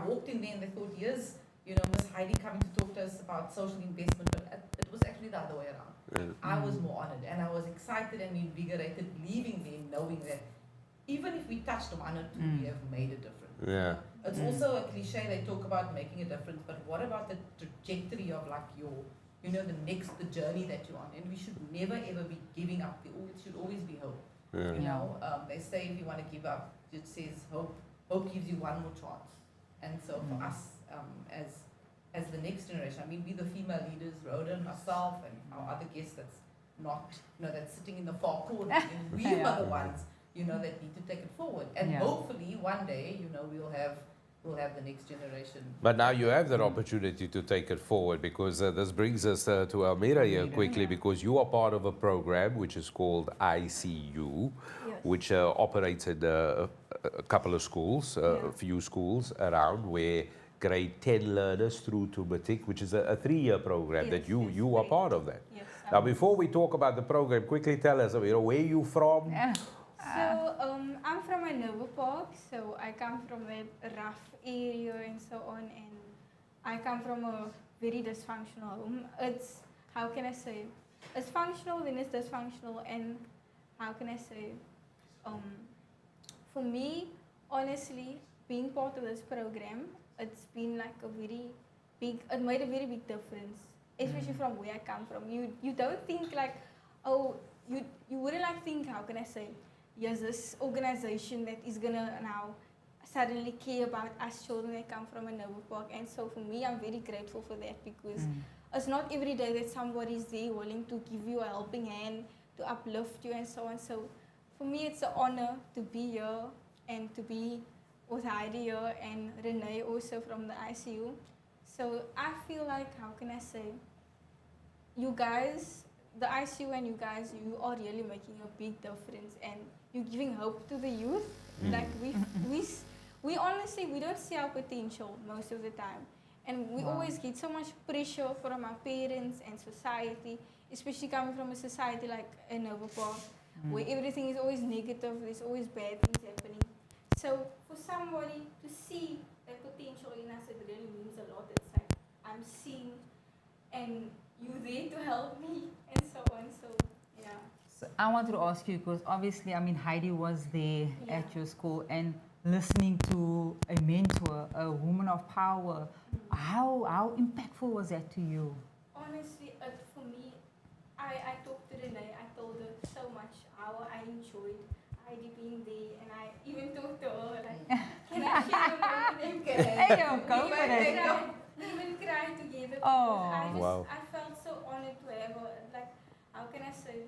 walked in there and they thought, here's, Miss Heidi coming to talk to us about social investment, but it was actually the other way around. I was more honored and I was excited and invigorated leaving there knowing that even if we touched one or two, we have made a difference. Yeah. It's also a cliche, they talk about making a difference, but what about the trajectory of like the journey that you're on? And we should never ever be giving up. There should always be hope. Yeah. They say if you want to give up, it says hope gives you one more chance. And so for us, as the next generation, I mean, we the female leaders, Rhoda and myself and our other guests that's not, that's sitting in the far corner, and we are the ones, that need to take it forward. And hopefully one day, we'll have the next generation. But now you have that opportunity to take it forward, because this brings us to Almira here quickly, because you are part of a program which is called ICU, which operates in a couple of schools, a few schools around, where grade 10 learners through to matric, which is a 3-year program that you are part of that. Yes, now, before we talk about the program, quickly tell us, where are you from? So, I'm from Nova Park, so I come from a rough area and so on, and I come from a very dysfunctional home. It's, how can I say, it's functional, then it's dysfunctional, and how can I say, for me, honestly, being part of this program, it's been like it made a very big difference, especially from where I come from. You don't think like, you wouldn't like think, how can I say, yes, this organization that is gonna now suddenly care about us children that come from a Nova Park. And so for me, I'm very grateful for that, because it's not every day that somebody's there willing to give you a helping hand, to uplift you and so on. So for me, it's an honor to be here and to be with Heidi here and Renee also from the ICU. So I feel like, how can I say, you guys, the ICU and you guys, you are really making a big difference, and you're giving hope to the youth. Like we honestly, we don't see our potential most of the time, and we always get so much pressure from our parents and society, especially coming from a society like in Nova Park, where everything is always negative, there's always bad things happening. So for somebody to see that potential in us, it really means a lot. It's like, I'm seeing and you there to help me and so on. So yeah. So I wanted to ask you, because obviously, I mean, Heidi was there at your school, and listening to a mentor, a woman of power, how impactful was that to you? Honestly, for me, I talked to Renee, I told her so much how I enjoyed Heidi being there, and I even talked to her like, can I share a moment? Hey, go for it. We even cried together. Oh, I felt so honored to have her. Like, how can I say?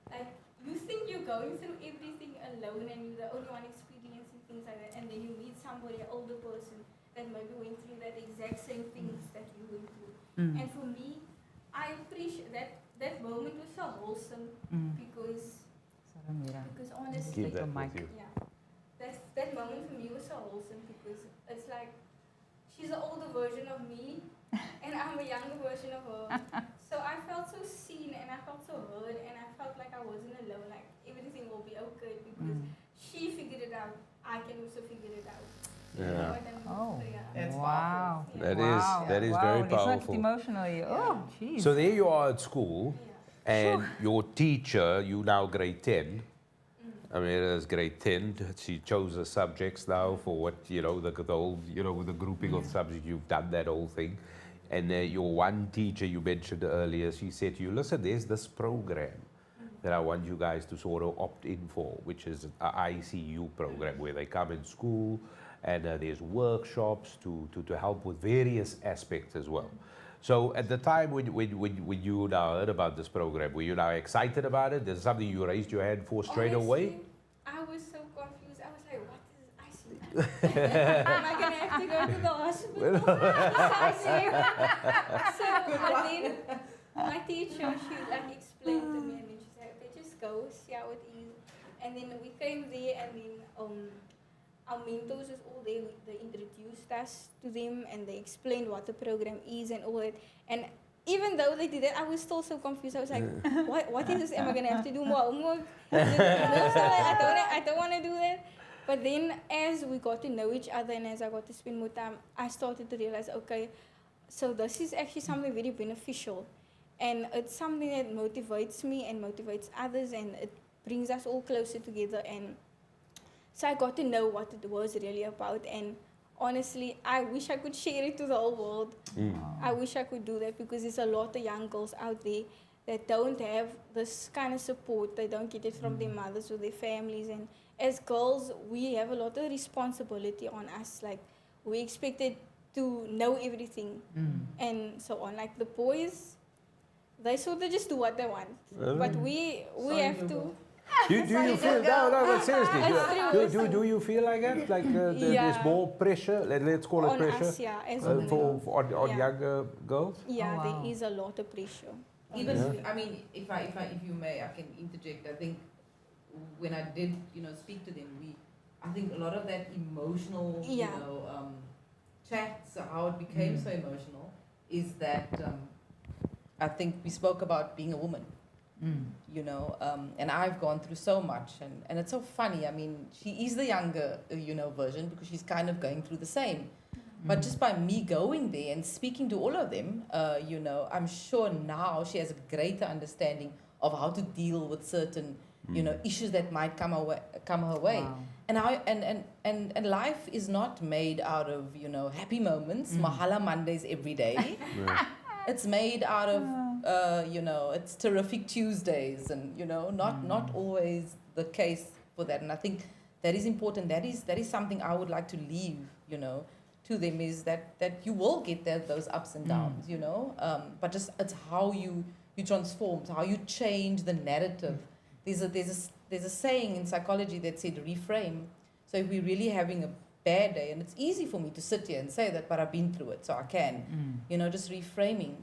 Like, you think you're going through everything alone and you're the only one experiencing things like that, and then you meet somebody, an older person, that maybe went through that exact same things that you went through. And for me, I appreciate that moment was so wholesome, because honestly, that moment for me was so wholesome, because it's like, she's an older version of me, and I'm a younger version of her. So I felt so seen, and I felt so heard, and I felt like I wasn't alone, like everything will be okay, because she figured it out. I can also figure it out. Yeah. Oh, That's wow. That is very powerful. Emotionally. Oh, jeez. So there you are at school, and your teacher, you now grade 10. I mean, it is grade 10. She chose the subjects now for what, the whole, with the grouping of subjects, you've done that whole thing. And your one teacher you mentioned earlier, she said to you, listen, there's this program that I want you guys to sort of opt in for, which is an ICU program where they come in school, and there's workshops to help with various aspects as well. So at the time when you now heard about this program, were you now excited about it? Is it something you raised your hand for straight away? I was so confused. I was like, what is ICU? Am I going to have to go to the hospital? So then my teacher, she like explained to me, and then she said, okay, just go, see how it is. And then we came there, and then our mentors was all there. They introduced us to them, and they explained what the program is and all that. And even though they did that, I was still so confused. I was like, what is this? Am I going to have to do more homework? I don't want to do that. But then as we got to know each other and as I got to spend more time, I started to realize, okay, so this is actually something very beneficial. And it's something that motivates me and motivates others, and it brings us all closer together. And so I got to know what it was really about. And honestly, I wish I could share it to the whole world. I wish I could do that, because there's a lot of young girls out there that don't have this kind of support. They don't get it from their mothers or their families. And as girls, we have a lot of responsibility on us. Like, we're expected to know everything and so on. Like the boys, they sort of just do what they want. But we have to... Do you feel but seriously, do you feel like that? Like there's more pressure, let's call it on pressure, us, yeah, as on yeah. younger girls? Yeah, Oh, wow. there is a lot of pressure. Even, honestly. I mean, if you may, I can interject. I think when I did, speak to them, I think a lot of that emotional, Yeah. chats, how it became so emotional, is that I think we spoke about being a woman. And I've gone through so much, and it's so funny. I mean, she is the younger, version, because she's kind of going through the same. But just by me going there and speaking to all of them, I'm sure now she has a greater understanding of how to deal with certain, issues that might come her way. Wow. And life is not made out of, happy moments, Mahala Mondays every day. It's made out of, it's terrific Tuesdays, and not always the case for that. And I think that is important. That is something I would like to leave, to them, is that you will get those ups and downs, but just it's how you transform, how you change the narrative. There's a saying in psychology that said reframe. So if we're really having a bad day, and it's easy for me to sit here and say that, but I've been through it, so I can, just reframing,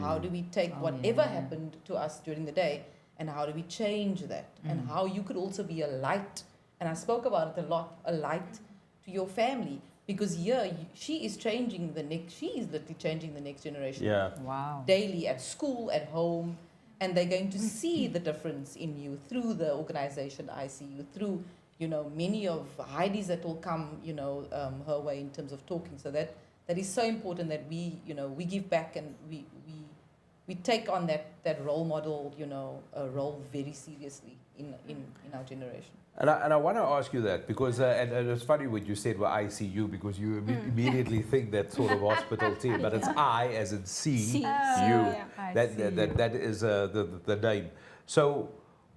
how do we take whatever happened to us during the day, and how do we change that, and how you could also be a light, and I spoke about it a lot, a light to your family, because here she is literally changing the next generation. Yeah. Wow. Daily, at school, at home, and they're going to see the difference in you through the organization ICU, through many of Heidi's that will come, her way in terms of talking. So that is so important, that we give back, and we take on that role model, role very seriously in our generation. And I want to ask you that, because and it's funny what you said with ICU, because you immediately think that sort of hospital team, but it's I as in C, you. Yeah. That is the name. So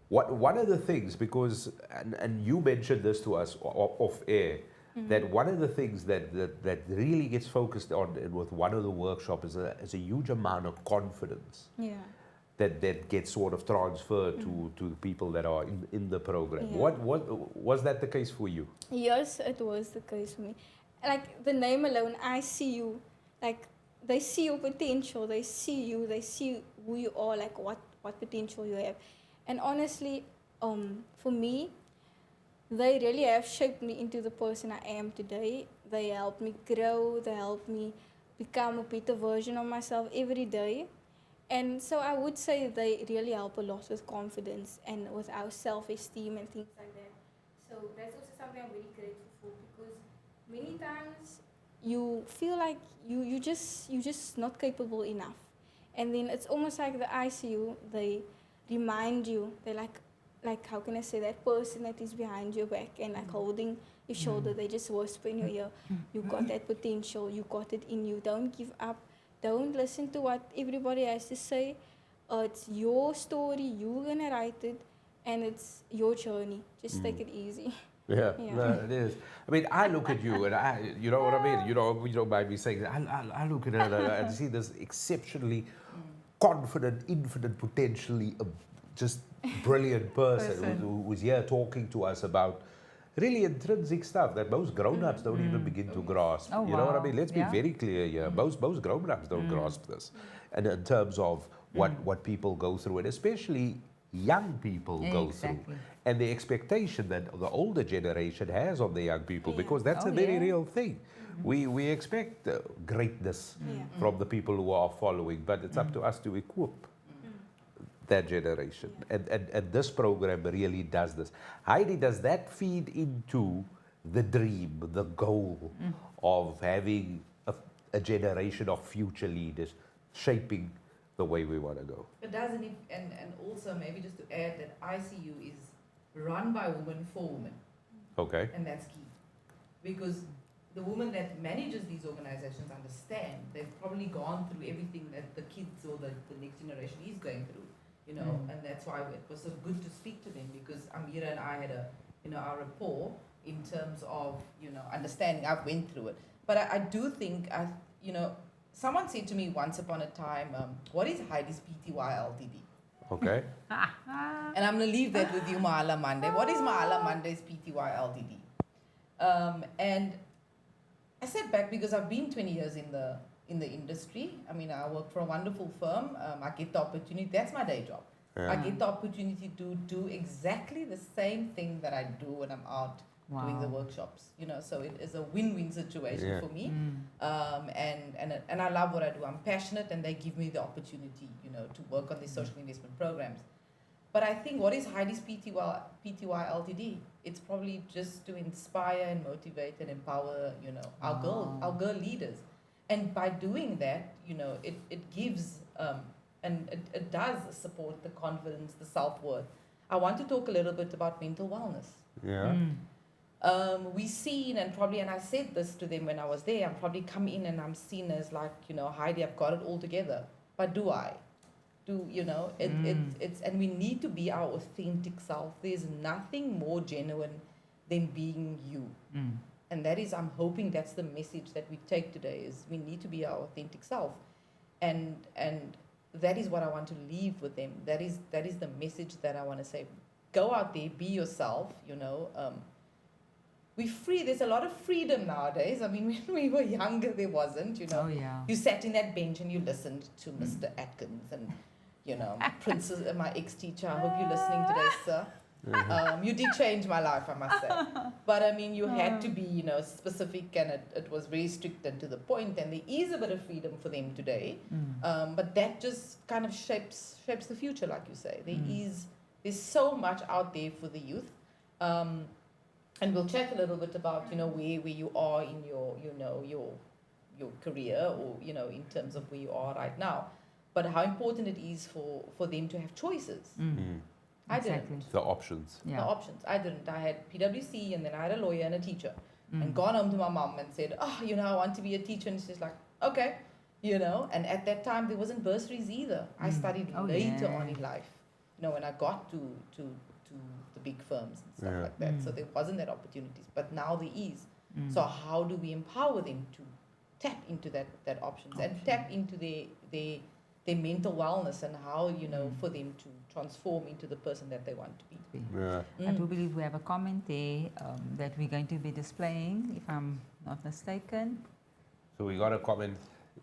one of the things, because and you mentioned this to us off air, that one of the things that really gets focused on with one of the workshops is a huge amount of confidence. Yeah. That gets sort of transferred to the people that are in the program. Yeah. What was that the case for you? Yes, it was the case for me. Like the name alone, I see you. Like they see your potential. They see you. They see who you are. Like what potential you have. And honestly, for me, they really have shaped me into the person I am today. They helped me grow. They helped me become a better version of myself every day. And so I would say they really help a lot with confidence and with our self-esteem and things like that. So that's also something I'm very grateful for, because many times you feel like you're just not capable enough. And then it's almost like the ICU, they remind you, they're like how can I say, that person that is behind your back and like holding your shoulder, they just whisper in your ear, you got that potential, you got it in you, don't give up. Don't listen to what everybody has to say. It's your story, you're going to write it, and it's your journey. Just take it easy. Yeah, Yeah. no, it is. I mean, I look at you, and you know what I mean? You don't mind me saying that. I look at her and see this exceptionally confident, infinite, potentially just brilliant person who was here talking to us about really intrinsic stuff that most grown-ups don't even begin to grasp. Oh, you know what I wow. mean? Let's be Yeah. very clear here. Most grown-ups don't grasp this. And in terms of what people go through, and especially young people go through. Exactly. And the expectation that the older generation has on the young people, Yeah. because that's Oh, a very yeah. real thing. We expect greatness Yeah. from the people who are following, but it's up to us to equip that generation. And this program really does this. Heidi, does that feed into the dream, the goal of having a generation of future leaders shaping the way we want to go. It doesn't, and also maybe just to add that ICU is run by women for women, Okay. and that's key. Because the women that manages these organizations understand they've probably gone through everything that the kids or the next generation is going through, you know, and that's why it was so good to speak to them, because Amira and I had our rapport in terms of, understanding. I've went through it. But I do think, someone said to me once upon a time, what is Heidi's PTY LTD? Okay. And I'm going to leave that with you, Mahala Monday. What is Mahala Monday's PTY LTD? And I sat back because I've been 20 years in the industry. I mean, I work for a wonderful firm. I get the opportunity. That's my day job. Yeah. I get the opportunity to do exactly the same thing that I do when I'm out doing the workshops. So it is a win-win situation for me. And I love what I do. I'm passionate, and they give me the opportunity, to work on these social investment programs. But I think, what is Heidi's PTY LTD? It's probably just to inspire and motivate and empower, our girl leaders. And by doing that, it gives and it does support the confidence, the self-worth. I want to talk a little bit about mental wellness. Yeah. We seen, and I said this to them when I was there, I'm probably come in and I'm seen as like, Heidi, I've got it all together. But do I? It's, and we need to be our authentic self. There's nothing more genuine than being you. And that is, I'm hoping that's the message that we take today, is we need to be our authentic self. And that is what I want to leave with them. That is the message that I want to say. Go out there, be yourself, we're free. There's a lot of freedom nowadays. I mean, when we were younger, there wasn't, Oh, yeah. You sat in that bench and you listened to Mr. Atkins and, Princess, my ex-teacher. I hope you're listening today, sir. You did change my life, I must say. But I mean, you had to be, specific, and it was very strict and to the point. And there is a bit of freedom for them today. But that just kind of shapes the future, like you say. There's so much out there for the youth. And we'll chat a little bit about, where you are in your career, or, in terms of where you are right now. But how important it is for them to have choices. I didn't. The options. The options. I didn't. I had PwC, and then I had a lawyer and a teacher. And gone home to my mom and said, I want to be a teacher. And she's like, okay. And at that time, there wasn't bursaries either. I studied later on in life. When I got to the big firms and stuff like that. So there wasn't that opportunities. But now there is. So how do we empower them to tap into that options and tap into their mental wellness, and how, for them to transform into the person that they want to be. Yeah. I do believe we have a comment there that we're going to be displaying, if I'm not mistaken. So we got a comment.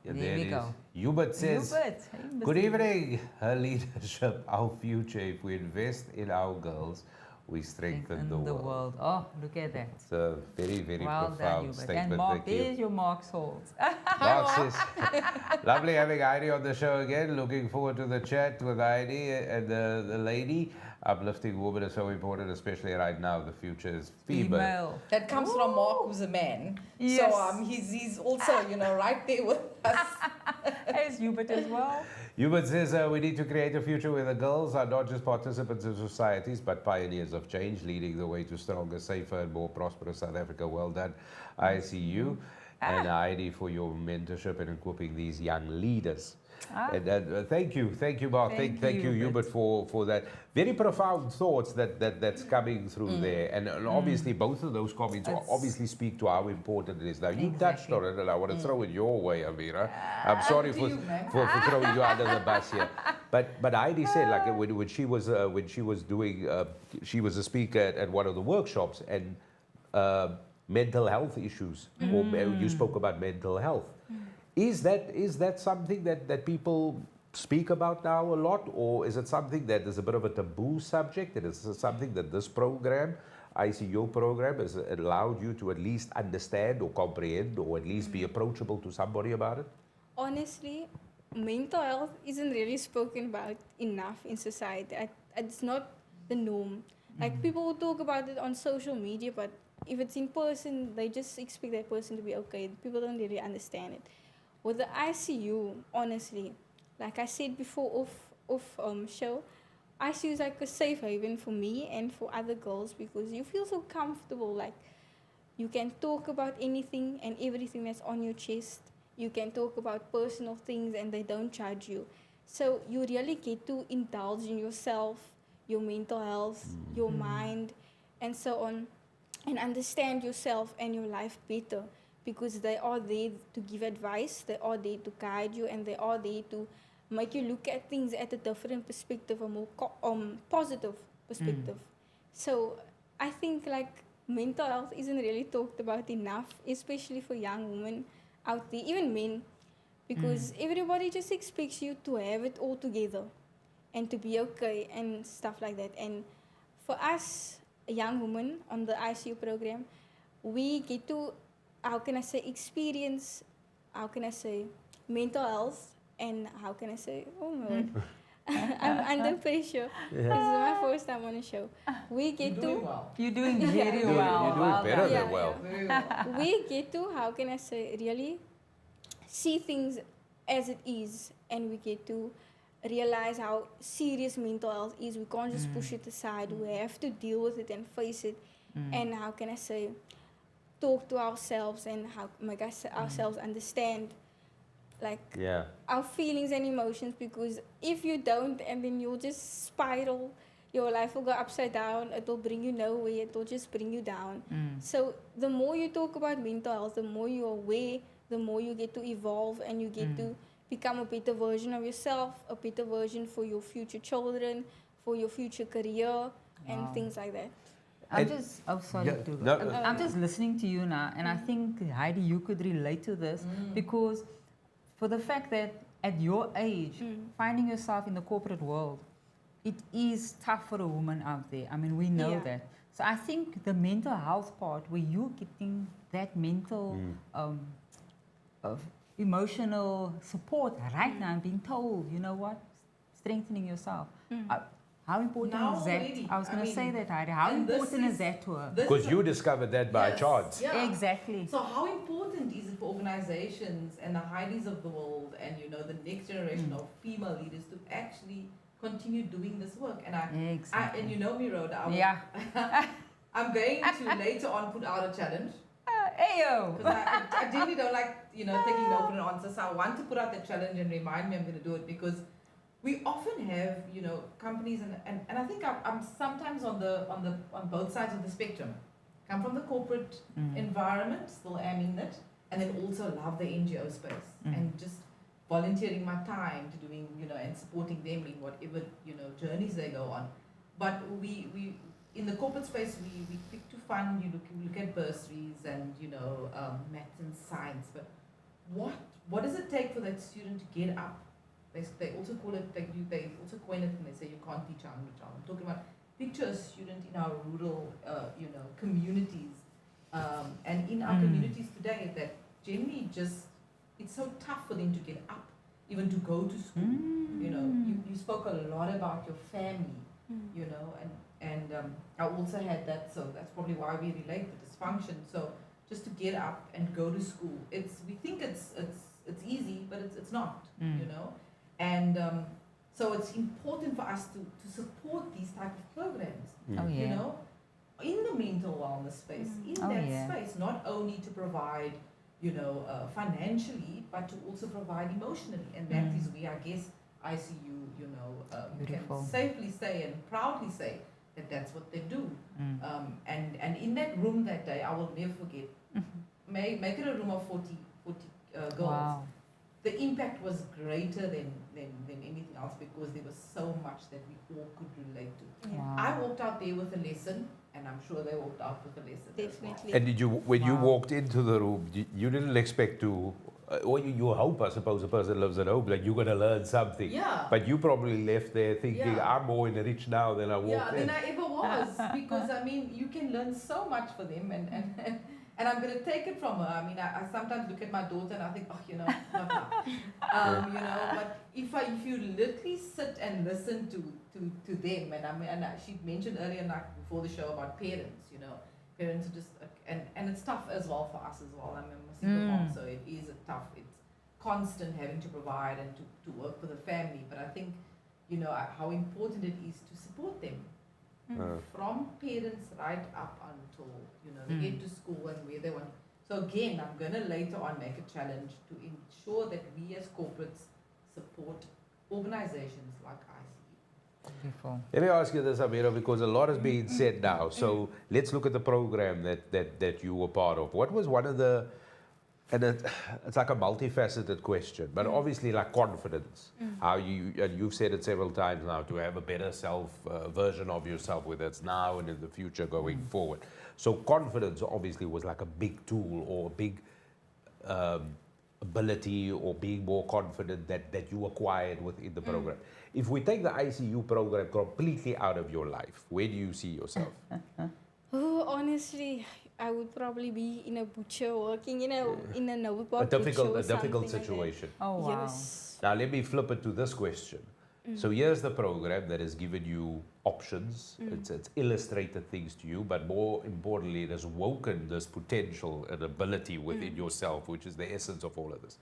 There we go. Hubert says, Hubert, good evening, her leadership, our future. If we invest in our girls, we strengthen the world. Oh, look at that. It's a very, very Well profound done, Hubert. statement. And Mark, Thank you. there's your Mark's Halls. Mark says, lovely having Heidi on the show again. Looking forward to the chat with Heidi and the lady. Uplifting women is so important, especially right now. The future is female. That comes from Mark, who's a man. Yes. So he's also, right there with us. As Hubert as well. Hubert says we need to create a future where the girls are not just participants in societies, but pioneers of change, leading the way to stronger, safer, and more prosperous South Africa. Well done. I see you. And Heidi, for your mentorship and equipping these young leaders. And thank you, Mark. Thank you, Hubert, for that very profound thoughts that's coming through there. And obviously, both of those comments obviously speak to how important it is. Now, you touched on it, and I want to throw it your way, Amira. I'm sorry for throwing you under the bus here. But Heidi said, like, when she was doing, she was a speaker at one of the workshops, and mental health issues, or you spoke about mental health. Is that something that people speak about now a lot, or is it something that is a bit of a taboo subject? And is it something that this program, ICO program, has allowed you to at least understand or comprehend, or at least be approachable to somebody about it? Honestly, mental health isn't really spoken about enough in society. It's not the norm. Like, people will talk about it on social media, but if it's in person, they just expect that person to be okay. People don't really understand it. With the ICU, honestly, like I said before show, ICU is like a safe haven for me and for other girls because you feel so comfortable. Like you can talk about anything and everything that's on your chest. You can talk about personal things and they don't judge you. So you really get to indulge in yourself, your mental health, your mind, and so on, and understand yourself and your life better because they are there to give advice, they are there to guide you, and they are there to make you look at things at a different perspective, a more positive perspective. So I think like mental health isn't really talked about enough, especially for young women out there, even men, because everybody just expects you to have it all together and to be okay and stuff like that. And for us, young women on the ICU program, we get to, how can I say, experience, how can I say, mental health and how can I say, oh my word, I'm under pressure. This is my first time on a show. We get You're to, doing well. You're doing very You're well. doing Well better done. than well. Very well. we get to, how can I say, really see things as it is, and we get to realize how serious mental health is. We can't just push it aside. We have to deal with it and face it. And how can I say, talk to ourselves and how make ourselves understand like Yeah. our feelings and emotions, because if you don't, and then you'll just spiral, your life will go upside down, it will bring you nowhere, it will just bring you down. So the more you talk about mental health, the more you're aware, the more you get to evolve and you get to become a better version of yourself, a better version for your future children, for your future career, and things like that. I'm And- just, oh sorry, Yeah, to no, I'm just listening to you now, and I think, Heidi, you could relate to this because for the fact that at your age, finding yourself in the corporate world, it is tough for a woman out there. I mean, we know Yeah. that. So I think the mental health part, where you're getting that mental, of emotional support right now and being told, you know what, strengthening yourself. How important Now is that? already, I was going I to say mean, that, Heidi. How and this important is is- that to her? This Because is you discovered that by Yes, chance. yeah. Exactly. So how important is it for organizations and the Heidis of the world and the next generation of female leaders to actually continue doing this work? And Exactly. and you know me, Rhoda. Yeah. I'm going to later on put out a challenge Ayo! because I generally don't like taking no for an answer. So I want to put out the challenge and remind me I'm going to do it because we often have companies and I think I'm sometimes on both sides of the spectrum. Come from the corporate environment, still am in it, and then also love the NGO space and just volunteering my time to doing and supporting them in whatever journeys they go on. But we in the corporate space we pick to fund. You look at bursaries and maths and science. But what does it take for that student to get up? They also call it they also coin it and they say you can't teach a 100 child. I'm talking about picture a student in our rural communities and in our communities today that generally just it's so tough for them to get up, even to go to school. You spoke a lot about your family, and I also had that, so that's probably why we relate the dysfunction. So just to get up and go to school, we think it's easy, but it's not, and so it's important for us to support these type of programs, Oh, yeah. in the mental wellness space, in Oh, that yeah. space, not only to provide financially, but to also provide emotionally, and that is where I guess ICU, Beautiful. can safely say and proudly say that that's what they do. And in that room that day, I will never forget. Make it a room of 40 girls. Wow. The impact was greater than anything else because there was so much that we all could relate to. Yeah. Wow. I walked out there with a lesson, and I'm sure they walked out with a lesson. as well. Definitely. And did you, when you Wow. walked into the room, you didn't expect to, or you hope, I suppose, a person lives at hope, like you're going to learn something. Yeah. But you probably left there thinking, Yeah. I'm more enriched now than I walked Yeah, in. than I ever was, because I mean, you can learn so much for them, and I'm gonna take it from her. I mean, I sometimes look at my daughter and I think, oh, not now. But if you literally sit and listen to them, and she mentioned earlier, like before the show, about parents. Parents are just and it's tough as well for us as well. I'm a single mom, so it is tough. It's constant having to provide and to work for the family. But I think, how important it is to support them. From parents right up until, they get to school and where they want. So again, I'm going to later on make a challenge to ensure that we as corporates support organizations like ICU. Beautiful. Let me ask you this, Amira, because a lot has been said now. So let's look at the program that you were part of. What was one of the, and it's like a multifaceted question, but obviously like confidence, how and you've said it several times now, to have a better version of yourself, whether it's now and in the future going forward. So confidence obviously was like a big tool or a big ability or being more confident that you acquired within the program. If we take the ICU program completely out of your life, where do you see yourself? Oh, honestly, I would probably be in a butcher working in a Novapop A difficult like situation. that. Oh, wow. Yes. Now let me flip it to this question. So here's the program that has given you options. It's illustrated things to you, but more importantly, it has woken this potential and ability within yourself, which is the essence of all of this.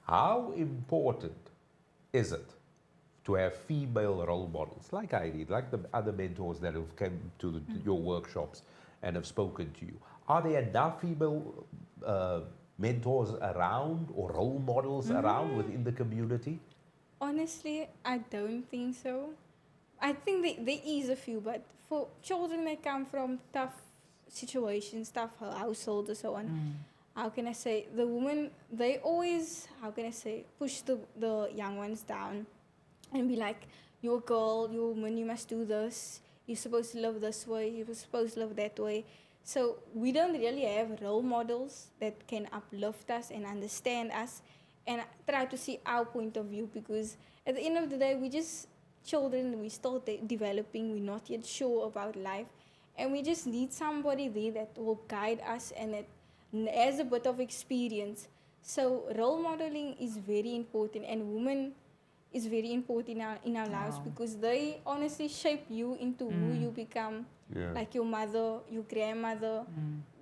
How important is it to have female role models like Heidi, like the other mentors that have come to your workshops and have spoken to you? Are there enough female mentors around or role models around within the community? Honestly, I don't think so. I think there is a few, but for children that come from tough situations, tough households and so on, how can I say, the women, they always, push the young ones down and be like, you're a girl, you're a woman, you must do this, you're supposed to live this way, you're supposed to live that way. So we don't really have role models that can uplift us and understand us and try to see our point of view, because at the end of the day, we just children, we're still developing, we're not yet sure about life, and we just need somebody there that will guide us and that has a bit of experience. So role modeling is very important, and women is very important in our lives, because they honestly shape you into who you become, like your mother, your grandmother.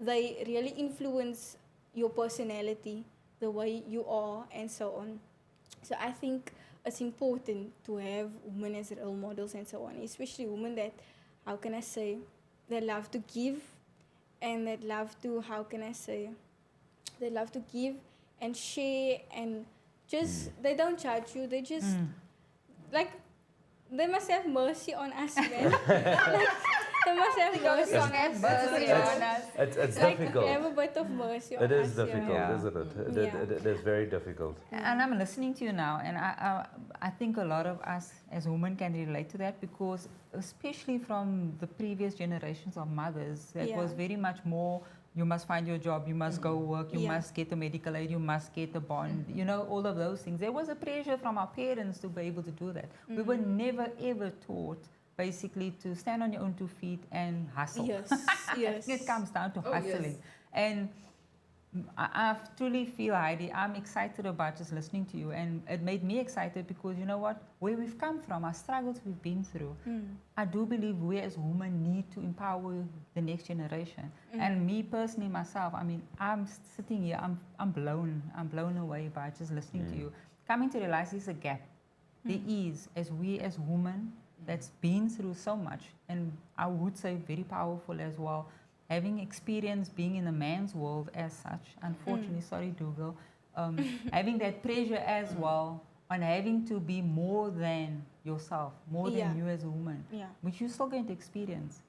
They really influence your personality, the way you are, and so on. So I think it's important to have women as role models and so on, especially women that, that love to give and that love to, they love to give and share, and just, they don't judge you, they just, like, they must have mercy on us, man. They must have mercy on us. It's like, difficult. have a bit of mercy on us. It is difficult, Yeah. isn't it? It is very difficult. And I'm listening to you now, and I think a lot of us as women can relate to that, because especially from the previous generations of mothers, it was very much more, you must find your job, you must go work, you must get a medical aid, you must get a bond, all of those things. There was a pressure from our parents to be able to do that. We were never ever taught basically to stand on your own 2 feet and hustle. Yes, yes. It comes down to hustling. Yes. And I truly feel, Heidi, I'm excited about just listening to you, and it made me excited because, you know what, where we've come from, our struggles we've been through, I do believe we as women need to empower the next generation. And me personally, myself, I mean, I'm sitting here, I'm blown away by just listening to you. Coming to realize there's a gap. There is, as we as women, that's been through so much, and I would say very powerful as well, having experience being in a man's world as such, unfortunately, sorry Dougal, having that pressure as well on having to be more than yourself, more than you as a woman, which you're still going to experience.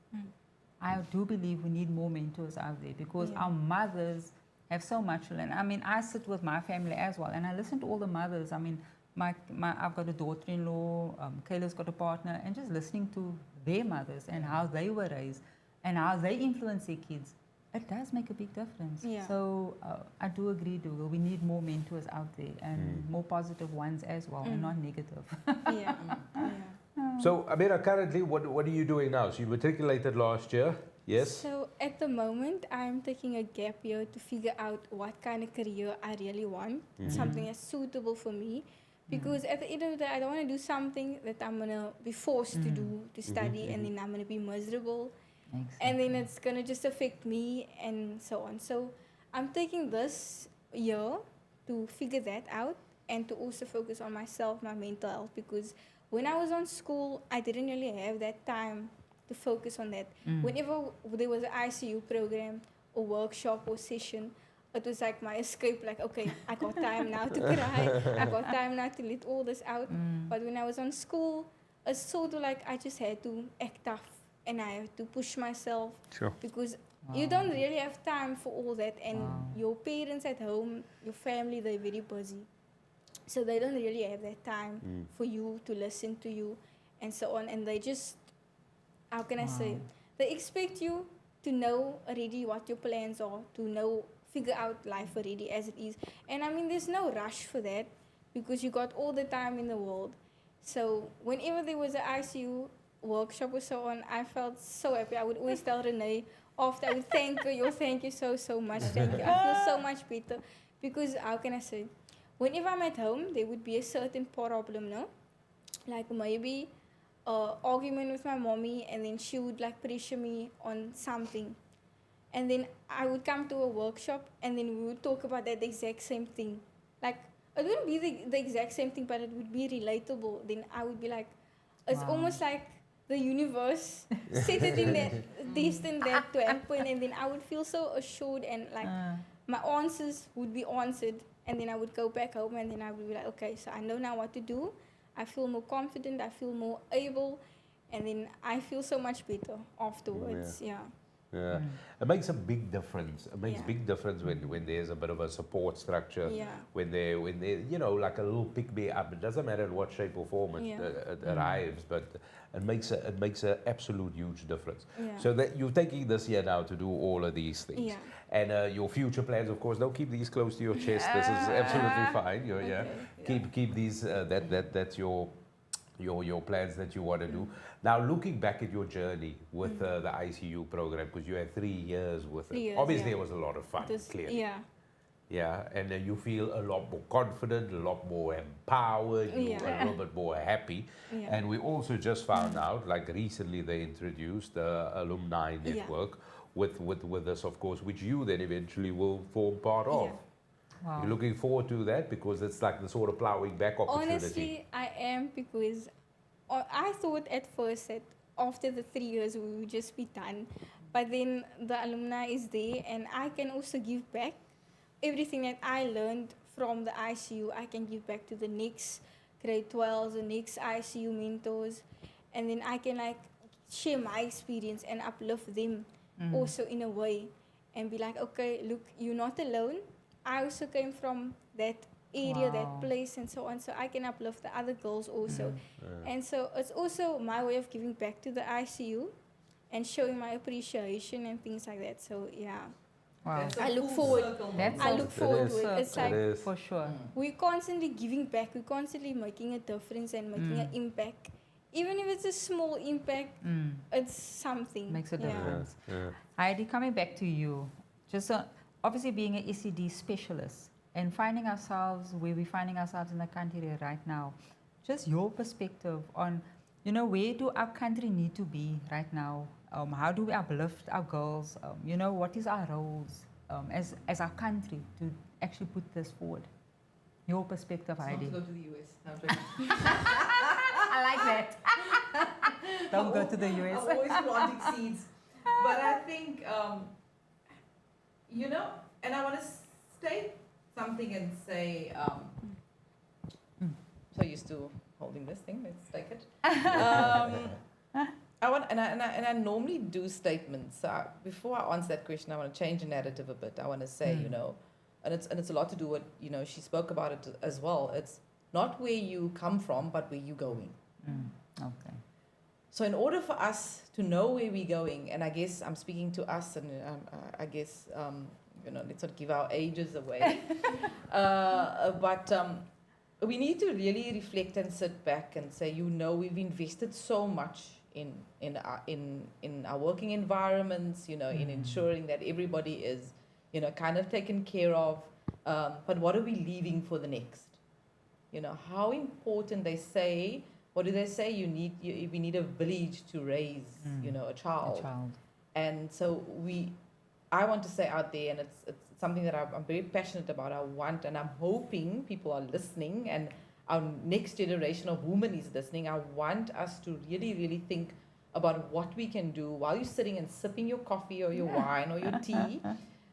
I do believe we need more mentors out there, because our mothers have so much to learn. I mean, I sit with my family as well, and I listen to all the mothers. I mean, I've got a daughter-in-law, Kayla's got a partner, and just listening to their mothers and how they were raised and how they influence their kids, it does make a big difference. So I do agree, Dougal, we need more mentors out there, and more positive ones as well, and not negative. So, Amira, currently, what are you doing now? So you matriculated last year, yes? So at the moment, I'm taking a gap year to figure out what kind of career I really want, something that's suitable for me. Because at the end of the day, I don't want to do something that I'm going to be forced to do, to study, and then I'm going to be miserable. Makes and then sense. it's gonna just affect me and so on. So I'm taking this year to figure that out and to also focus on myself, my mental health, because when I was on school, I didn't really have that time to focus on that. Whenever there was an ICU program or workshop or session, it was like my escape, like, okay, I got time now to cry, I got time now to let all this out. But when I was on school, it's sort of like I just had to act tough and I have to push myself Sure. because you don't really have time for all that, and your parents at home, your family, they're very busy. So they don't really have that time for you to listen to you and so on. And they just, how can I say, they expect you to know already what your plans are, to know, figure out life already as it is. And I mean, there's no rush for that because you got all the time in the world. So whenever there was an ICU workshop or so on, I felt so happy. I would always tell Renee after, I would thank her, yo, thank you so, so much. Thank you. I feel so much better because, how can I say, whenever I'm at home, there would be a certain problem, no? Like maybe argument with my mommy, and then she would like pressure me on something. And then I would come to a workshop, and then we would talk about that exact same thing. Like, it wouldn't be the exact same thing, but it would be relatable. Then I would be like, it's almost like the universe set it in that, destined that to happen. And then I would feel so assured, and like my answers would be answered. And then I would go back home, and then I would be like, okay, so I know now what to do. I feel more confident. I feel more able. And then I feel so much better afterwards. Yeah. Yeah, it makes a big difference. It makes Yeah. big difference when there's a bit of a support structure. Yeah. When they you know, like a little pick me up. It doesn't matter in what shape or form it arrives, but it makes a absolute huge difference. Yeah. So that you're taking this year now to do all of these things. Yeah. And your future plans, of course, don't keep these close to your chest. This is absolutely fine. You're, Okay. Keep these. That's your plans that you want to do. Now, looking back at your journey with the ICU program, because you had 3 years with 3 it. years, Obviously, yeah. it was a lot of fun, clearly. Yeah. Yeah, and you feel a lot more confident, a lot more empowered, you're a little bit more happy. Yeah. And we also just found out, like recently they introduced the alumni network with us, of course, which you then eventually will form part of. Yeah. Wow. You're looking forward to that because it's like the sort of plowing back opportunity. Honestly, I am, because I thought at first that after the 3 years we would just be done. But then the alumni is there, and I can also give back everything that I learned from the ICU. I can give back to the next grade 12s, the next ICU mentors. And then I can like share my experience and uplift them also in a way. And be like, okay, look, you're not alone. I also came from that area, that place, and so on. So I can uplift the other girls also. And so it's also my way of giving back to the ICU and showing my appreciation and things like that. So yeah, Wow. That's a I look full forward. circle That's moment. I a look forward full to it. It's circle. like It is. For sure. we're constantly giving back. We're constantly making a difference and making an impact. Even if it's a small impact, it's something. Makes a Yeah. difference. Yeah. Heidi, coming back to you, just obviously being an ECD specialist and finding ourselves where we're finding ourselves in the country right now, just your perspective on, you know, where do our country need to be right now? How do we uplift our girls? You know, what is our roles as our country to actually put this forward? Your perspective, It's not Heidi. to go to the US. No, I'm joking. I like that. Don't go to the US. I'm always planting seeds. But I think, you know, and I want to state something and say, so used to holding this thing, let's take it. I normally do statements. So before I answer that question, I want to change the narrative a bit. I want to say, you know, and it's a lot to do with, you know, she spoke about it as well. It's not where you come from, but where you're going. Okay. So in order for us to know where we're going, and I guess I'm speaking to us, and I guess, you know, let's not give our ages away, but we need to really reflect and sit back and say, you know, we've invested so much in our working environments, you know, in ensuring that everybody is, you know, kind of taken care of, but what are we leaving for the next? You know, how important they say, what do they say? We need a village to raise, you know, a child. And so I want to say out there, and it's something that I'm very passionate about. I want, and I'm hoping people are listening, and our next generation of women is listening. I want us to really, really think about what we can do while you're sitting and sipping your coffee or your wine or your tea.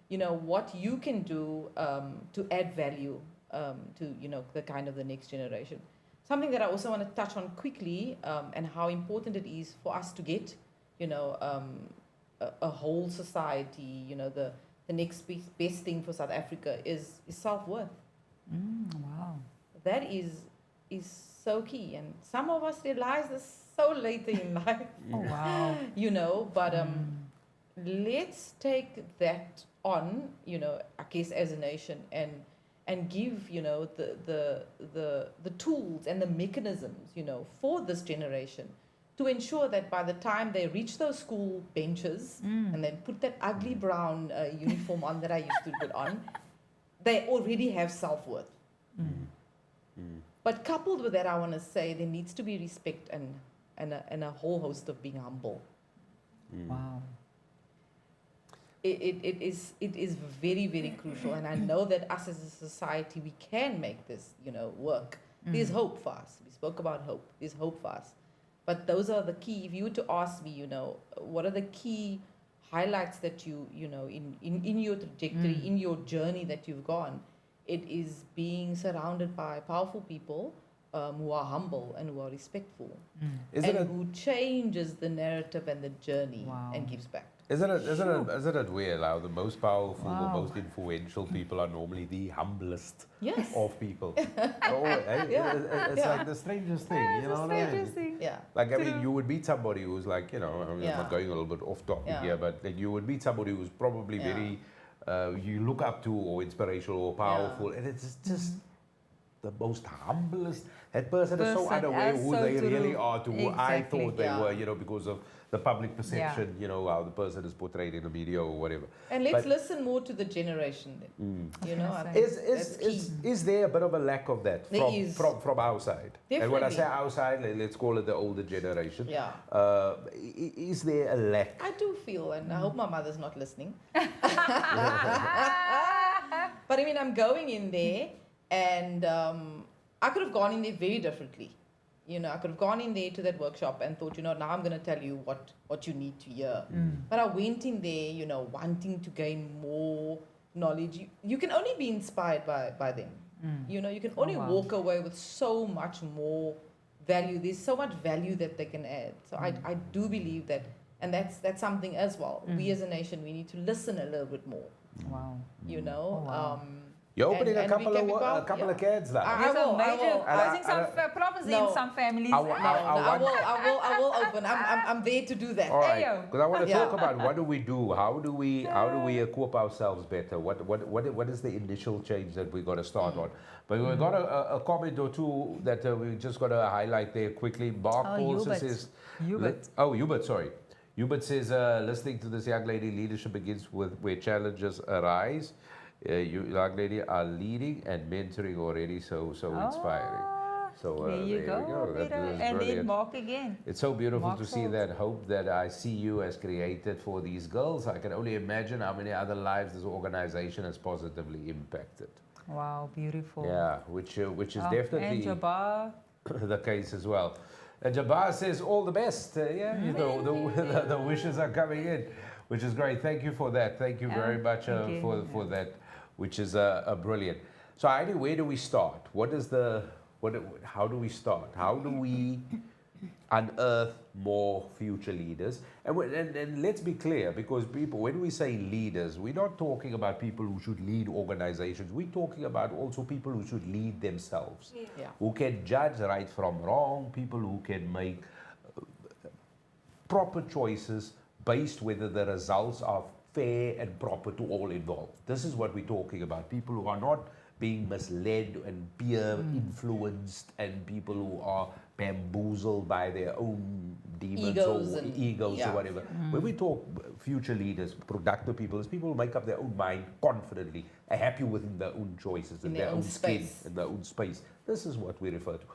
You know, what you can do to add value to, you know, the kind of the next generation. Something that I also want to touch on quickly, and how important it is for us to get, you know, a whole society, you know, the next best thing for South Africa is self-worth. Wow. That is so key. And some of us realize this so later in life. Oh, wow. You know, but let's take that on, you know, I guess as a nation, and give, you know, the tools and the mechanisms, you know, for this generation to ensure that by the time they reach those school benches and then put that ugly brown uniform on that I used to put on, they already have self-worth. But coupled with that, I want to say there needs to be respect and a whole host of being humble. Wow. It is very, very crucial, and I know that us as a society, we can make this, you know, work. There's hope for us. We spoke about hope. There's hope for us. But those are the key. If you were to ask me, you know, what are the key highlights that you know, in your trajectory, in your journey that you've gone, it is being surrounded by powerful people who are humble and who are respectful, and who changes the narrative and the journey and gives back. Isn't it weird how the most powerful, the most influential people are normally the humblest of people? It's like the strangest thing, you know what I mean? Yeah. Like, I mean, you would meet somebody who's like, you know, I mean, I'm going a little bit off topic here, but like, you would meet somebody who's probably very, you look up to, or inspirational or powerful, and it's just the most humblest. That person is so unaware who they really are to who I thought they were, you know, because of the public perception, you know, how the person is portrayed in the media or whatever. And let's listen more to the generation then. You know, is there a bit of a lack of that from our side? Definitely. And when I say our side, let's call it the older generation. Yeah. Is there a lack? I do feel, and I hope my mother's not listening. But I mean, I'm going in there, and I could have gone in there very differently. You know, I could have gone in there to that workshop and thought, you know, now I'm going to tell you what you need to hear. But I went in there, you know, wanting to gain more knowledge. You can only be inspired by them. You know, you can only walk away with so much more value. There's so much value that they can add. So I do believe that, and that's something as well. We as a nation, we need to listen a little bit more. Wow. You know, you're opening a couple of kids now. I will. Causing some problems in some families. I will open. I'm there to do that. All right, because I want to talk about what do we do? How do we equip ourselves better? What is the initial change that we got to start on? But we've got a comment or two that we just got to highlight there quickly. Mark Paulson says, Hubert, sorry. Hubert says, listening to this young lady, leadership begins with where challenges arise. You, young lady, are leading and mentoring already, so inspiring. So there you go. And then Mark again. It's so beautiful to see that hope that I see you has created for these girls. I can only imagine how many other lives this organization has positively impacted. Wow, beautiful. Yeah, which is definitely and Jabbar. the case as well. And Jabbar says all the best. You know, the wishes are coming in, which is great. Thank you for that. Thank you very much for that, which is brilliant. So Heidi, where do we start? How do we start? How do we unearth more future leaders? And let's be clear, because people, when we say leaders, we're not talking about people who should lead organizations. We're talking about also people who should lead themselves, who can judge right from wrong, people who can make proper choices based whether the results are fair and proper to all involved. This is what we're talking about. People who are not being misled and peer influenced, and people who are bamboozled by their own demons or egos or whatever. When we talk future leaders, productive people, it's people who make up their own mind confidently, are happy within their own choices, in their own skin, in their own space. This is what we refer to.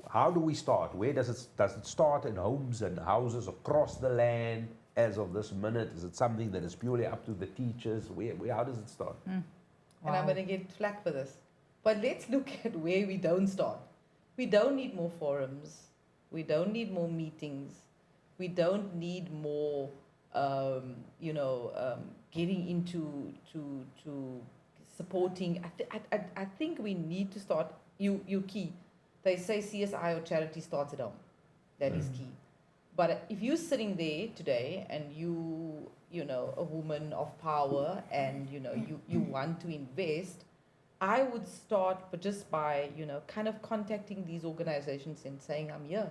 How do we start? Where does it start? In homes and houses across the land? as of this minute? Is it something that is purely up to the teachers? How does it start? And I'm going to get flack for this. But let's look at where we don't start. We don't need more forums. We don't need more meetings. We don't need more, getting into to supporting. I think we need to start. You key. They say CSI or charity starts at home. That is key. But if you're sitting there today and a woman of power and you want to invest, I would start just by kind of contacting these organizations and saying I'm here.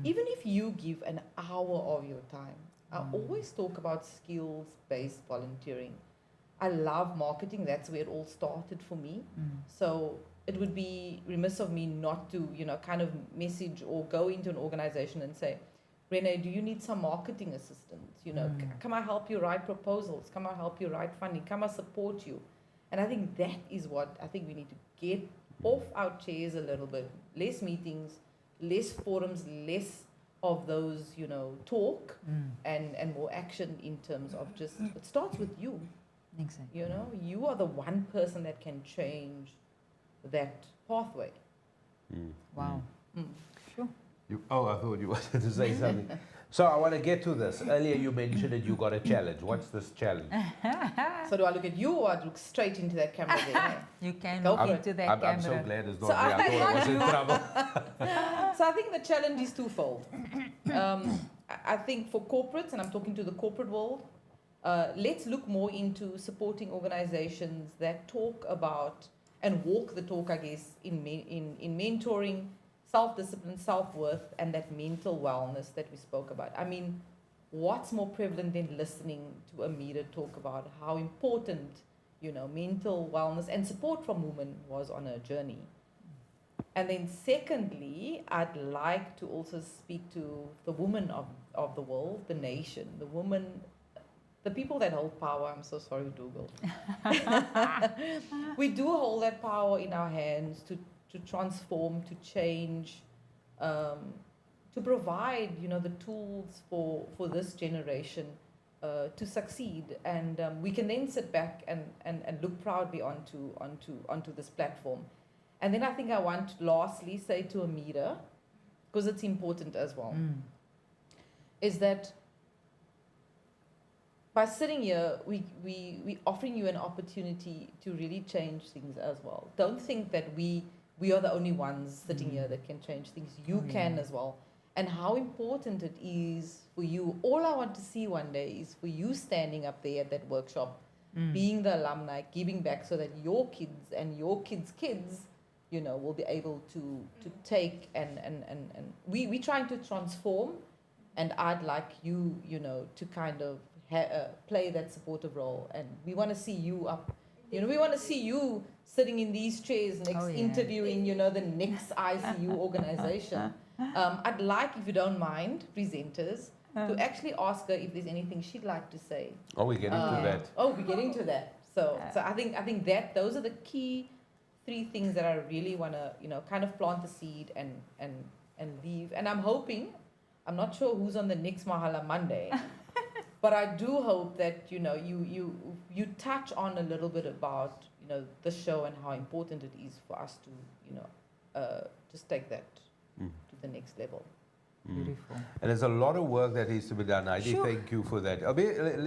Even if you give an hour of your time. I always talk about skills-based volunteering. I love marketing. That's where it all started for me. So it would be remiss of me not to kind of message or go into an organization and say, Renee, do you need some marketing assistance? Come I help you write proposals? Come I help you write funding? Come I support you? And I think that is what I think we need to get off our chairs a little bit. Less meetings, less forums, less of those, talk and more action in terms of just, it starts with you. Exactly. You are the one person that can change that pathway. Wow. Sure. I thought you wanted to say something. So I want to get to this. Earlier you mentioned that you got a challenge. What's this challenge? So do I look at you or I look straight into that camera there? You can Go look for into it. that camera. I'm so glad it's not So me. I thought I was in trouble. So I think the challenge is twofold. I think for corporates, and I'm talking to the corporate world, let's look more into supporting organizations that talk about and walk the talk, I guess, in mentoring, self-discipline, self-worth, and that mental wellness that we spoke about. I mean, what's more prevalent than listening to a leader talk about how important, mental wellness and support from women was on her journey. And then secondly, I'd like to also speak to the women of the world, the nation, the women, the people that hold power. I'm so sorry, Dougal. We do hold that power in our hands to transform, to change, to provide, the tools for this generation to succeed. And we can then sit back and look proudly onto this platform. And then I think I want to lastly say to Amira, because it's important as well, is that by sitting here, we offering you an opportunity to really change things as well. Don't think that we are the only ones sitting here that can change things. You can as well. And how important it is for you. All I want to see one day is for you standing up there at that workshop, being the alumni, giving back so that your kids and your kids' kids, will be able to take and we're trying to transform, and I'd like you, to kind of play that supportive role. And we want to see you up. We want to see you sitting in these chairs next, interviewing, the next ICU organization. I'd like, if you don't mind, presenters, to actually ask her if there's anything she'd like to say. Oh, we're getting to that. Oh, we're getting to that. So I think that those are the key 3 things that I really want to, kind of plant the seed and leave. And I'm hoping, I'm not sure who's on the next Mahala Monday, but I do hope that, you touch on a little bit about, the show and how important it is for us to, just take that to the next level. Beautiful. And there's a lot of work that needs to be done. Heidi, thank you for that.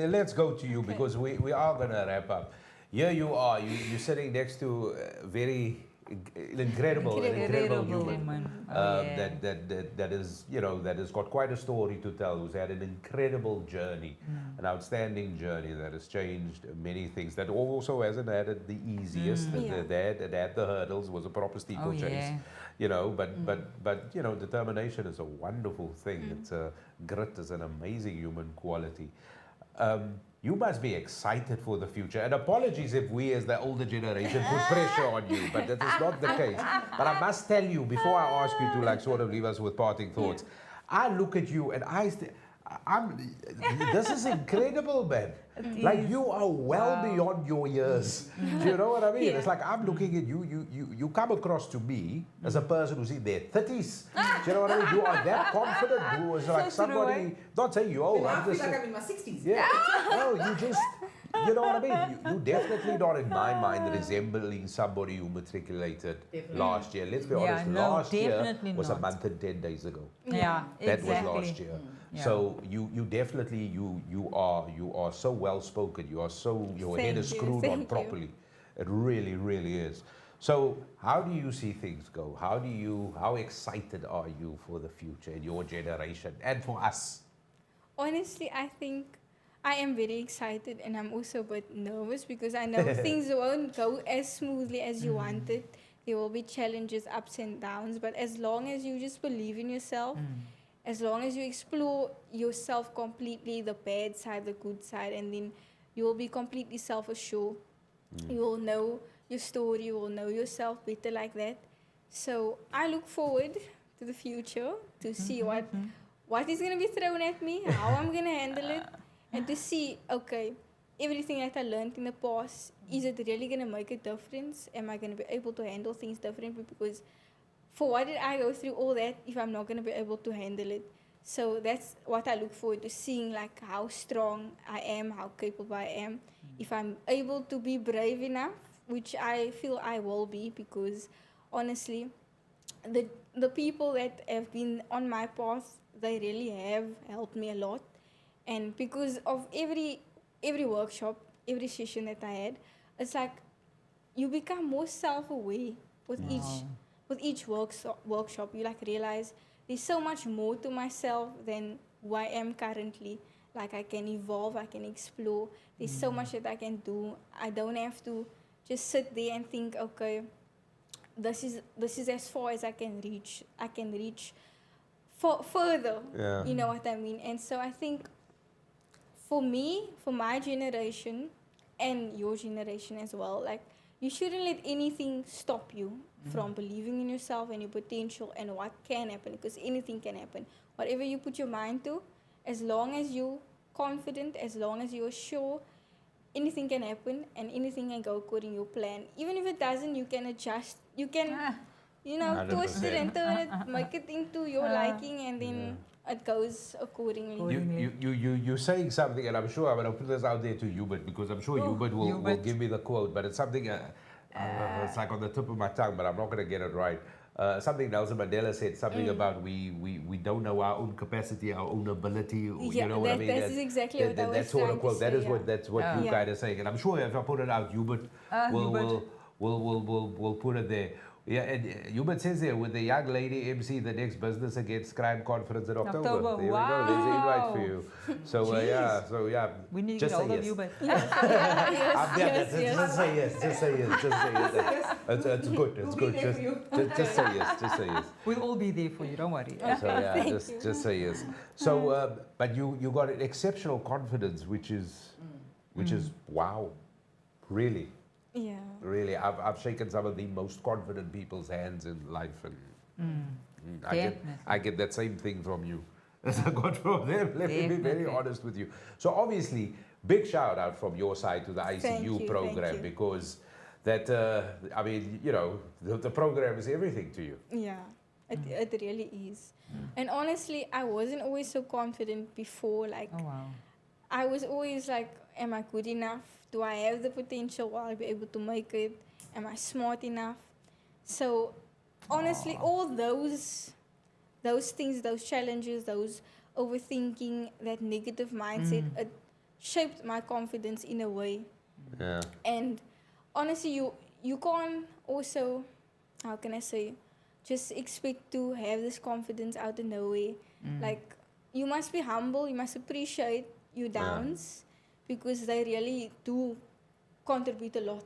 Let's go to you because we are going to wrap up. Here you are. You're sitting next to a very incredible human that is, that has got quite a story to tell, who's had an incredible journey, an outstanding journey that has changed many things, that also hasn't had it the easiest. It had the hurdles, was a proper steeplechase. But determination is a wonderful thing. It's grit is an amazing human quality. You must be excited for the future. And apologies if we as the older generation put pressure on you, but that is not the case. But I must tell you, before I ask you to sort of leave us with parting thoughts, I look at you and this is incredible, man. Like you are well beyond your years. Do you know what I mean? It's like I'm looking at you. You come across to me as a person who's in their 30s. Do you know what I mean? You are that confident. Who is like somebody. Not saying you're old. I feel like I'm in my 60s. Yeah. No, you just. You know what I mean? You definitely not, in my mind, resembling somebody who matriculated last year. Let's be honest, last year was a month and 10 days ago. Yeah, That exactly. was last year. Yeah. So you definitely you are so well spoken. You are so your head is screwed on properly. It really, really is. So how do you see things go? How excited are you for the future in your generation and for us? Honestly, I think I am very excited, and I'm also a bit nervous because I know things won't go as smoothly as you wanted. There will be challenges, ups and downs, but as long as you just believe in yourself, as long as you explore yourself completely, the bad side, the good side, and then you will be completely self-assured. You will know your story, you will know yourself better like that. So I look forward to the future to see what is going to be thrown at me, how I'm going to handle it, and to see, okay, everything that I learned in the past, is it really going to make a difference? Am I going to be able to handle things differently? Because for what did I go through all that if I'm not going to be able to handle it? So that's what I look forward to, seeing like how strong I am, how capable I am. If I'm able to be brave enough, which I feel I will be, because honestly, the people that have been on my path, they really have helped me a lot. And because of every workshop, every session that I had, it's like you become more self-aware with each workshop. You like realize there's so much more to myself than who I am currently. Like I can evolve, I can explore. There's so much that I can do. I don't have to just sit there and think, okay, this is as far as I can reach. I can reach further. Yeah. You know what I mean? And so I think for me, for my generation, and your generation as well, like you shouldn't let anything stop you from believing in yourself and your potential and what can happen, because anything can happen. Whatever you put your mind to, as long as you're confident, as long as you're sure, anything can happen and anything can go according to your plan. Even if it doesn't, you can adjust. You can, twist it and turn it, make it into your liking, and then it goes accordingly. You're saying something, and I'm sure I'm going to put this out there to Hubert, because I'm sure Hubert will give me the quote, but it's something, it's like on the tip of my tongue, but I'm not going to get it right. Something Nelson Mandela said, something about we don't know our own capacity, our own ability. You know what I mean? That's exactly what I was that sort of quote. trying to say, That's what you guys are saying, and I'm sure if I put it out, Hubert will put it there. Yeah, and Hubert says there, with the young lady MC, the next business against crime conference in October. There we go. There's an invite for you. So We need just to get say hold of yes. you, but Just say yes. Just say yes. It's good. It's good. Just say yes. Just say yes. we'll all be there for you. Don't worry. So just say yes. So, but you got an exceptional confidence, which is wow, really. Yeah. Really, I've shaken some of the most confident people's hands in life, and I get that same thing from you as I got from them. Let me be very honest with you. So obviously, big shout out from your side to the ICU program, because that I mean, the program is everything to you. Yeah, it really is. And honestly, I wasn't always so confident before. Like, I was always like, am I good enough? Do I have the potential? Will I be able to make it? Am I smart enough? So, honestly, all those things, those challenges, those overthinking, that negative mindset, it shaped my confidence in a way. Yeah. And honestly, you can't also, how can I say, just expect to have this confidence out of nowhere. Like, you must be humble. You must appreciate your downs. Because they really do contribute a lot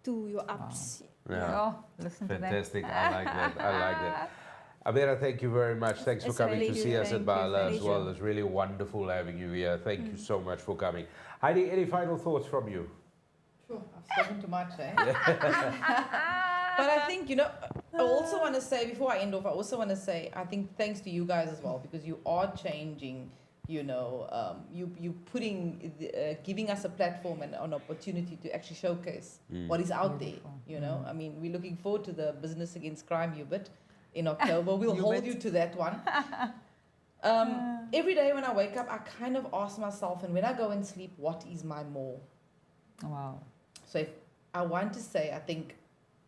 to your ups. Yeah. Listen to that. Fantastic. I like that. Amira, thank you very much. Thanks for coming to see us at Mahala as well. It's really wonderful having you here. Thank you so much for coming. Heidi, any final thoughts from you? Sure, I've spoken too much, eh? But I think, I also want to say, before I end off, I think thanks to you guys as well, because you are changing you putting, giving us a platform and an opportunity to actually showcase what is out Beautiful. there. I mean, we're looking forward to the Business Against Crime Hubert in October. We'll hold you to that one. Every day when I wake up, I kind of ask myself, and when I go and sleep, what is my more? Wow. So if I want to say, I think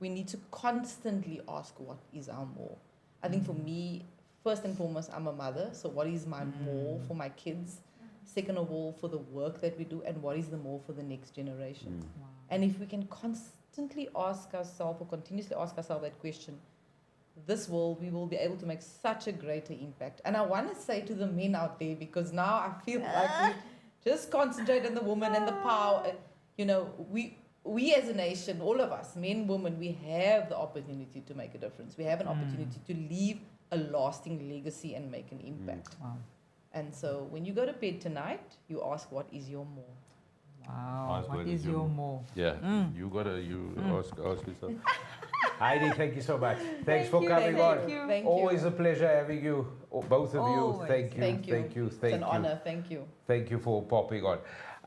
we need to constantly ask what is our more. I think for me, first and foremost, I'm a mother, so what is my more for my kids? Second of all, for the work that we do, and what is the more for the next generation? Wow. And if we can constantly ask ourselves, or continuously ask ourselves that question, this world, we will be able to make such a greater impact. And I want to say to the men out there, because now I feel like we just concentrate on the woman and the power. We as a nation, all of us, men, women, we have the opportunity to make a difference. We have an opportunity to leave a lasting legacy and make an impact. Wow. And so when you go to bed tonight, you ask, what is your more? Wow. What is your more? Yeah, you ask yourself. Heidi, thank you so much. Thanks for coming on. Thank you. Always a pleasure having you, both of you. Always. Thank you. Thank you. Thank you. It's an honor. Thank you. Thank you for popping on.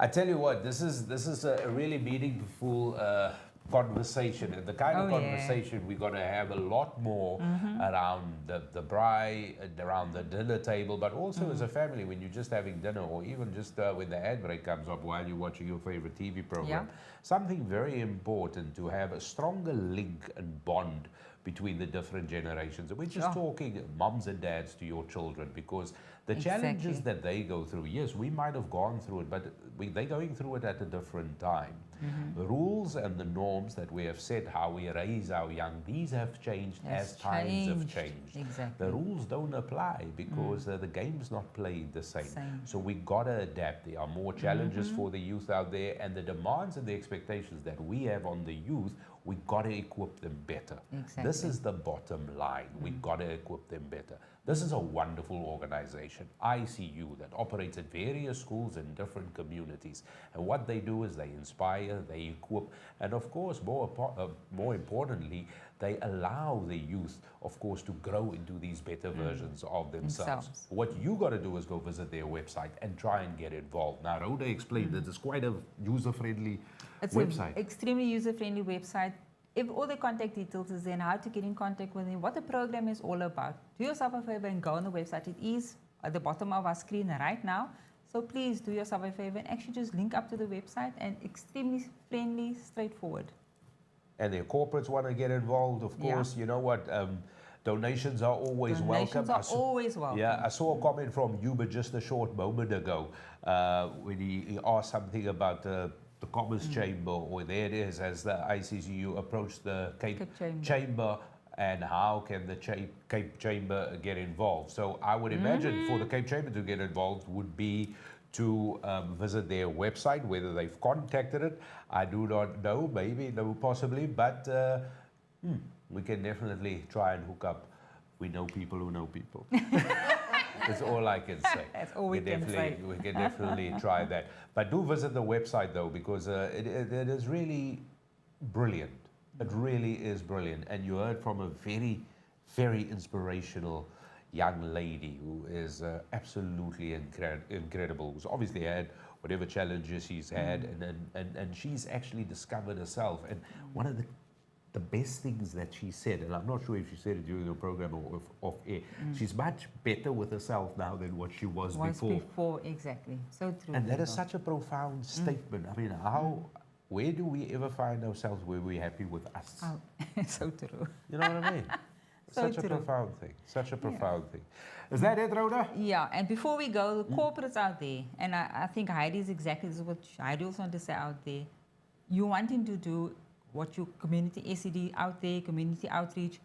I tell you what, this is a really meaningful conversation, and the kind of conversation we're going to have a lot more around the braai, around the dinner table, but also as a family when you're just having dinner, or even just when the ad break comes up while you're watching your favorite TV program. Something very important to have a stronger link and bond between the different generations. And we're just talking moms and dads to your children, because the challenges that they go through, yes, we might have gone through it, but they're going through it at a different time. The rules and the norms that we have set, how we raise our young, these have changed as times have changed. Exactly. The rules don't apply because the game's not played the same. So we got to adapt. There are more challenges for the youth out there, and the demands and the expectations that we have on the youth, we got to equip them better. Exactly. This is the bottom line. We got to equip them better. This is a wonderful organization, ICU, that operates at various schools in different communities. And what they do is they inspire, they equip, and of course, more importantly, they allow the youth, of course, to grow into these better versions of themselves. What you got to do is go visit their website and try and get involved. Now, Rhoda explained that it's quite a user-friendly website. It's an extremely user-friendly website. If all the contact details is there and how to get in contact with them, what the program is all about, do yourself a favor and go on the website. It is at the bottom of our screen right now. So please do yourself a favor and actually just link up to the website, and extremely friendly, straightforward. And their corporates want to get involved, of course. You know what? Donations are always welcome. Donations are always welcome. Yeah, I saw a comment from Hubert just a short moment ago when he asked something about the Commerce Chamber, or there it is, as the ICCU approached the Cape Chamber, and how can the Cape Chamber get involved. So I would imagine for the Cape Chamber to get involved would be to visit their website. Whether they've contacted it, I do not know, maybe, no, possibly, but we can definitely try and hook up. We know people who know people. That's all I can say. That's all we can say. We can definitely try that. But do visit the website, though, because it is really brilliant. It really is brilliant. And you heard from a very, very inspirational young lady who is absolutely incredible, who's obviously had whatever challenges she's had, and she's actually discovered herself. And one of the best things that she said, and I'm not sure if she said it during the program or off air, she's much better with herself now than what she was before. Exactly. So true. And that is such a profound statement. I mean, where do we ever find ourselves where we're happy with us? Oh, so true. You know what I mean? So such true. a profound thing. Such a profound thing. Is that it, Rhoda? Yeah, and before we go, the corporates out there, and I think Heidi is exactly this is what Heidi also wanted to say out there. You wanting to do what your community SED out there, community outreach,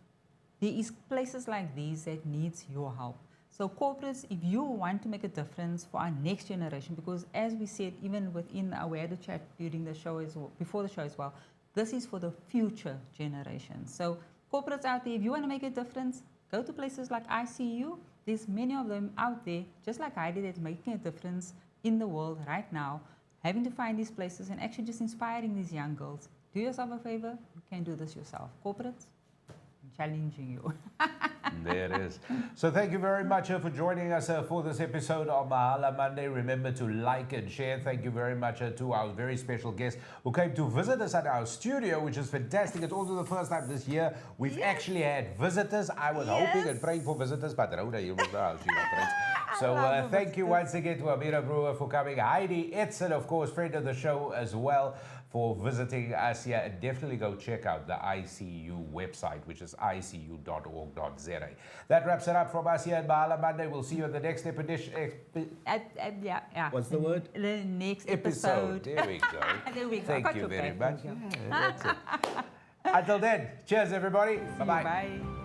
there is places like these that needs your help. So corporates, if you want to make a difference for our next generation, because as we said, even within we had a chat during the show as well, before the show as well, this is for the future generation. So corporates out there, if you want to make a difference, go to places like ICU. There's many of them out there, just like Heidi, that's making a difference in the world right now, having to find these places and actually just inspiring these young girls. Do yourself a favor, you can do this yourself. Corporates, I'm challenging you. There it is. So thank you very much for joining us for this episode of Mahala Monday. Remember to like and share. Thank you very much to our very special guest who came to visit us at our studio, which is fantastic. It's also the first time this year we've actually had visitors. I was hoping and praying for visitors, but Rhoda, you was there. So thank you once again to Amira Brewer for coming. Heidi Edson, of course, friend of the show as well, for visiting us here. And definitely go check out the ICU website, which is icu.org.za. That wraps it up from us here at Mahala Monday. We'll see you in the next Yeah. What's the word? The next episode. There we go. There we go. Thank you very much. Yeah, that's it. Until then, cheers everybody. Bye-bye. Bye.